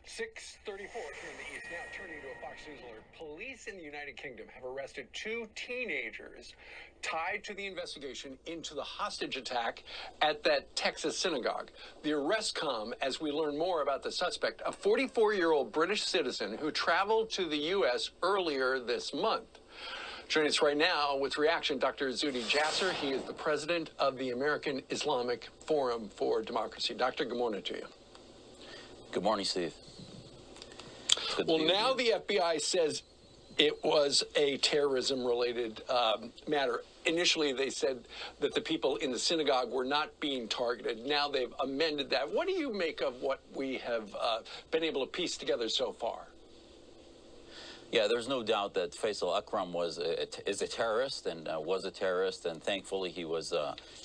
6:34 here in the East. Now turning to a Fox News alert. Police in the United Kingdom have arrested 2 teenagers tied to the investigation into the hostage attack at that Texas synagogue. The arrests come as we learn more about the suspect, a 44-year-old British citizen who traveled to the U.S. earlier this month. Joining us right now with reaction, Dr. Zuhdi Jasser. He is the president of the American Islamic Forum for Democracy. Doctor, good morning to you. Good morning, Steve. Well, now the FBI says it was a terrorism-related matter. Initially, they said that the people in the synagogue were not being targeted. Now they've amended that. What do you make of what we have been able to piece together so far? Yeah, there's no doubt that Faisal Akram is a terrorist and was a terrorist, and thankfully he was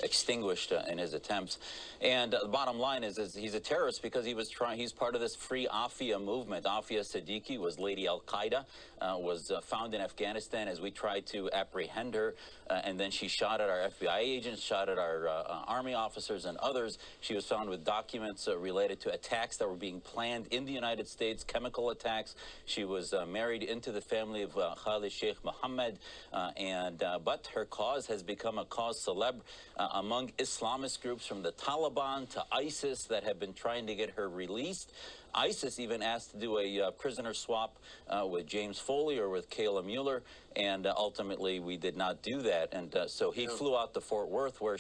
extinguished in his attempts. And the bottom line is he's a terrorist because he's part of this free Aafia movement. Aafia Siddiqui was Lady Al Qaeda, was found in Afghanistan as we tried to apprehend her, and then she shot at our FBI agents, shot at our army officers and others. She was found with documents related to attacks that were being planned in the United States, chemical attacks. She was married into the family of Khalid Sheikh Mohammed, but her cause has become a cause célèbre among Islamist groups from the Taliban to ISIS that have been trying to get her released. ISIS even asked to do a prisoner swap with James Foley or with Kayla Mueller, and ultimately we did not do that. And so he flew out to Fort Worth, where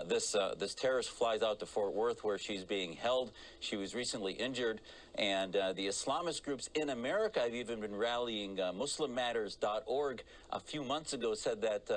this terrorist flies out to Fort Worth, where she's being held. She was recently injured, and the Islamist groups in America have even been rallying. MuslimMatters.org a few months ago said that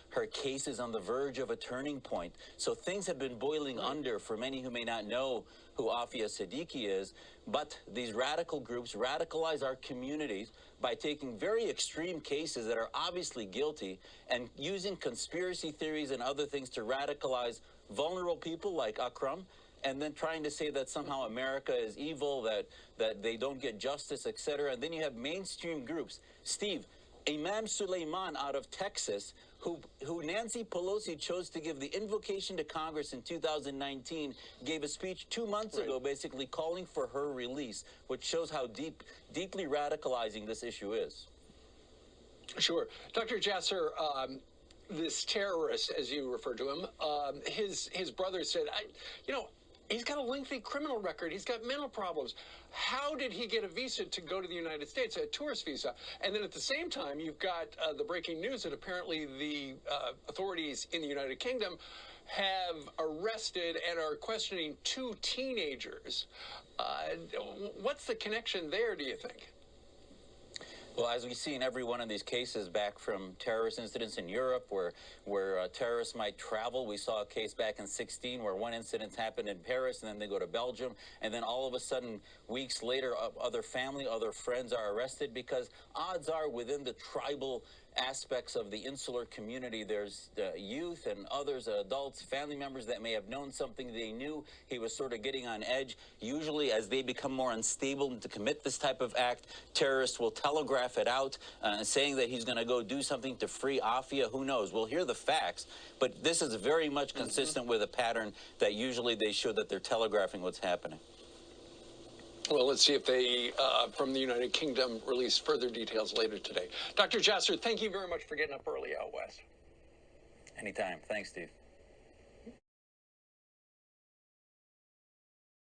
her case is on the verge of a turning point. So things have been boiling under for many who may not know who Aafia Siddiqui is, but these radical groups radicalize our communities by taking very extreme cases that are obviously guilty and using conspiracy theories and other things to radicalize vulnerable people like Akram, and then trying to say that somehow America is evil, that they don't get justice, etc. And then you have mainstream groups. Steve, Imam Suleiman out of Texas, who Nancy Pelosi chose to give the invocation to Congress in 2019, gave a speech 2 months ago basically calling for her release, which shows how deeply radicalizing this issue is. Sure. Dr. Jasser, this terrorist, as you refer to him, his brother said, he's got a lengthy criminal record. He's got mental problems. How did he get a visa to go to the United States, a tourist visa? And then at the same time, you've got the breaking news that apparently the authorities in the United Kingdom have arrested and are questioning 2 teenagers. What's the connection there, do you think? Well, as we see in every one of these cases back from terrorist incidents in Europe where terrorists might travel, we saw a case back in 2016 where one incident happened in Paris and then they go to Belgium, and then all of a sudden, weeks later, other family, other friends are arrested because odds are within the tribal aspects of the insular community, there's youth and others, adults, family members that may have known something they knew. He was sort of getting on edge. Usually as they become more unstable to commit this type of act, terrorists will telegraph it out, saying that he's going to go do something to free Aafia. Who knows? We'll hear the facts, but this is very much consistent with a pattern that usually they show that they're telegraphing what's happening. Well, let's see if they, from the United Kingdom, release further details later today. Dr. Jasser, thank you very much for getting up early out west. Anytime. Thanks, Steve.